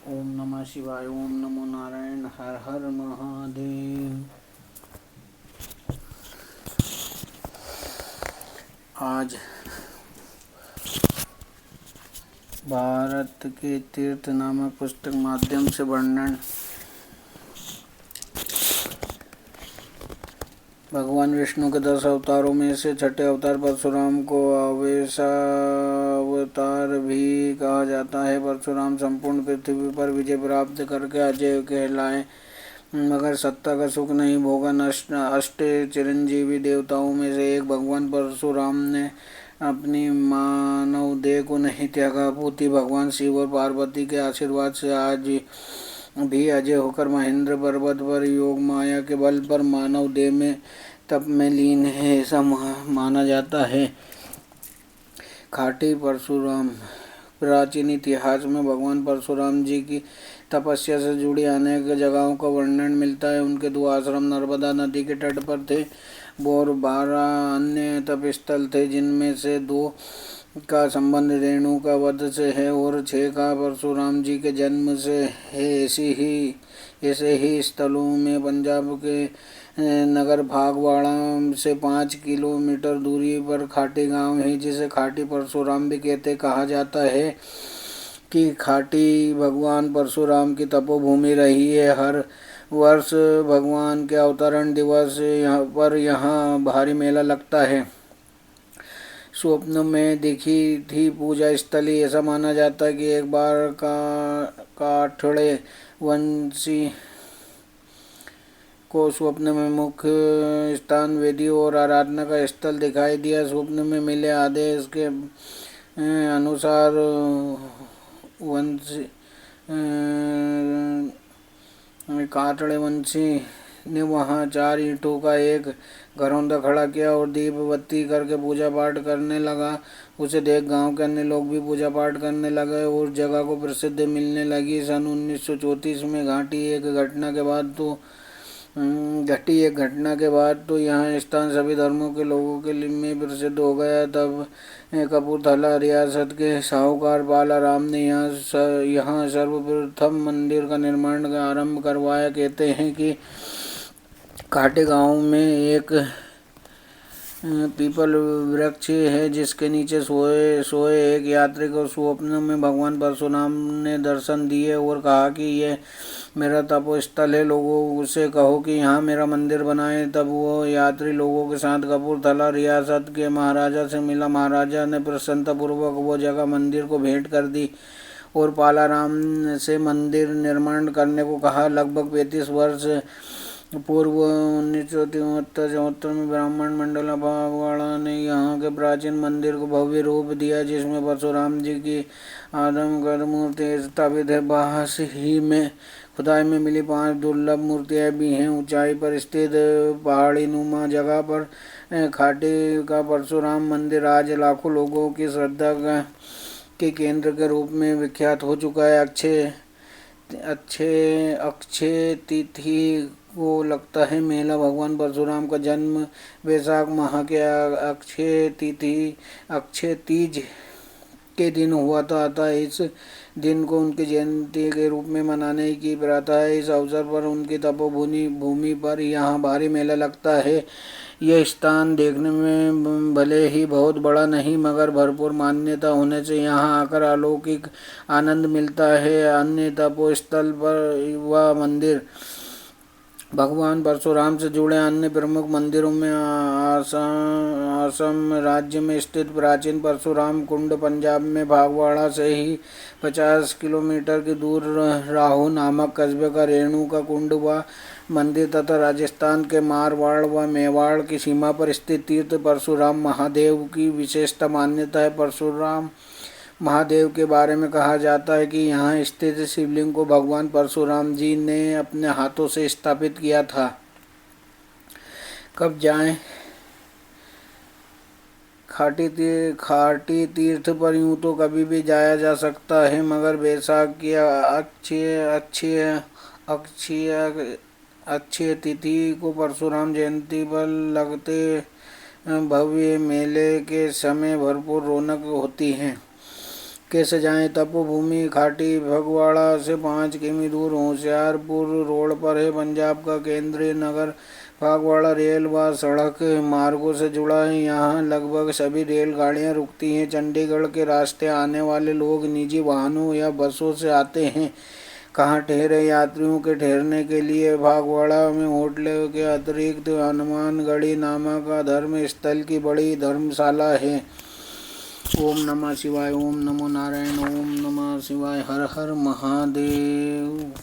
ओम नमः शिवाय। ओम नमो नारायण। हर हर महादेव। आज भारत के तीर्थ नामक पुस्तक माध्यम से वर्णन भगवान विष्णु के 10 अवतारों में से छठे अवतार परशुराम को अवेशावतार भी कहा जाता है। परशुराम संपूर्ण पृथ्वी पर विजय प्राप्त करके अजय कहलाए, मगर सत्ता का सुख नहीं भोगा। अष्ट चिरंजीवी देवताओं में से एक भगवान परशुराम ने अपनी मानव देह को नहीं त्यागा। पूती भगवान शिव और पार्वती के आशीर्वाद से आज भी अजय होकर महेंद्र पर्वत पर योग माया के बल पर मानव देह में तप में लीन है, ऐसा माना जाता है। खाटी परशुराम। प्राचीन इतिहास में भगवान परशुराम जी की तपस्या से जुड़ी अनेक जगहों का वर्णन मिलता है। उनके 2 आश्रम नर्मदा नदी के तट पर थे और 12 अन्य तप स्थल थे, जिनमें से 2 का संबंध रेणु का वध से है और 6 का परशुराम जी के जन्म से है। ऐसे ही स्थलों में पंजाब के नगर भागवाड़ा से 5 किलोमीटर दूरी पर खाटी गांव है, जिसे खाटी परशुराम भी कहते। कहा जाता है कि खाटी भगवान परशुराम की तपोभूमि रही है। हर वर्ष भगवान के अवतरण दिवस यहाँ भारी मेला लगता है। स्वप्न में दिखी थी पूजा स्थली। ऐसा माना जाता है कि एक बार काठड़े वंशी को स्वप्न में मुख्य स्थान वेदी और आराधना का स्थल दिखाई दिया। स्वप्न में मिले आदेश के अनुसार काठड़े वंशी ने वहाँ 4 ईंटों का एक घरौंदा खड़ा किया और दीप बत्ती करके पूजा पाठ करने लगा। उसे देख गांव के अन्य लोग भी पूजा पाठ करने लगे और जगह को प्रसिद्ध मिलने लगी। सन 1934 में घटी एक घटना के बाद तो यह स्थान सभी धर्मों के लोगों के लिए में प्रसिद्ध हो गया। तब कपूरथला रियासत के साहूकार बाला राम ने यहाँ सर्वप्रथम मंदिर का निर्माण का आरंभ करवाया। कहते हैं कि काटे गांव में एक पीपल वृक्ष है, जिसके नीचे सोए एक यात्री को स्वप्न में भगवान परशुराम ने दर्शन दिए और कहा कि यह मेरा तपोस्थल है, लोगों से कहो कि यहाँ मेरा मंदिर बनाएं। तब वो यात्री लोगों के साथ कपूरथला रियासत के महाराजा से मिला। महाराजा ने प्रसन्नतापूर्वक वो जगह मंदिर को भेंट कर दी और पालाराम से मंदिर निर्माण करने को कहा। लगभग 35 वर्ष पूर्व 1973 में ब्राह्मण मंडला भागवाड़ा ने यहाँ के प्राचीन मंदिर को भव्य रूप दिया, जिसमें परशुराम जी की आदमकद मूर्ति स्थापित है। बाहर ही में खुदाई में मिली 5 दुर्लभ मूर्तियाँ भी हैं। ऊंचाई पर स्थित पहाड़ी नुमा जगह पर खाटी का परशुराम मंदिर आज लाखों लोगों की श्रद्धा के केंद्र के रूप में विख्यात हो चुका है। अक्षय तिथि को लगता है मेला। भगवान परशुराम का जन्म वैशाख माह के अक्षय तीज के दिन हुआ था, अतः इस दिन को उनकी जयंती के रूप में मनाने की प्रथा है। इस अवसर पर उनकी तपोभूमि पर यहाँ भारी मेला लगता है। यह स्थान देखने में भले ही बहुत बड़ा नहीं, मगर भरपूर मान्यता होने से यहाँ आकर अलौकिक आनंद मिलता है। अन्य तपोस्थल पर व मंदिर। भगवान परशुराम से जुड़े अन्य प्रमुख मंदिरों में असम राज्य में स्थित प्राचीन परशुराम कुंड, पंजाब में भागवाड़ा से ही 50 किलोमीटर की दूर राहू नामक कस्बे का रेणु का कुंड व मंदिर, तथा राजस्थान के मारवाड़ व मेवाड़ की सीमा पर स्थित तीर्थ परशुराम महादेव की विशेषता मान्यता है। परशुराम महादेव के बारे में कहा जाता है कि यहाँ स्थित शिवलिंग को भगवान परशुराम जी ने अपने हाथों से स्थापित किया था। कब जाएं? खाटी तीर्थ पर यूं तो कभी भी जाया जा सकता है, मगर बैसाख की अक्षय तिथि को परशुराम जयंती पर लगते भव्य मेले के समय भरपूर रौनक होती है। कैसे जाएं तपोभूमि खाटी फगवाड़ा से 5 किमी दूर होशियारपुर रोड पर है। पंजाब का केंद्रीय नगर फगवाड़ा रेल व सड़क मार्गों से जुड़ा है। यहाँ लगभग सभी रेलगाड़ियाँ रुकती हैं। चंडीगढ़ के रास्ते आने वाले लोग निजी वाहनों या बसों से आते हैं। कहाँ ठहरे? यात्रियों के ठहरने के लिए फगवाड़ा में होटलों के अतिरिक्त हनुमानगढ़ी नामक धर्म स्थल की बड़ी धर्मशाला है। ओम नमः शिवाय, ओम नमो नारायण, ओम नमः शिवाय, हर हर महादेव।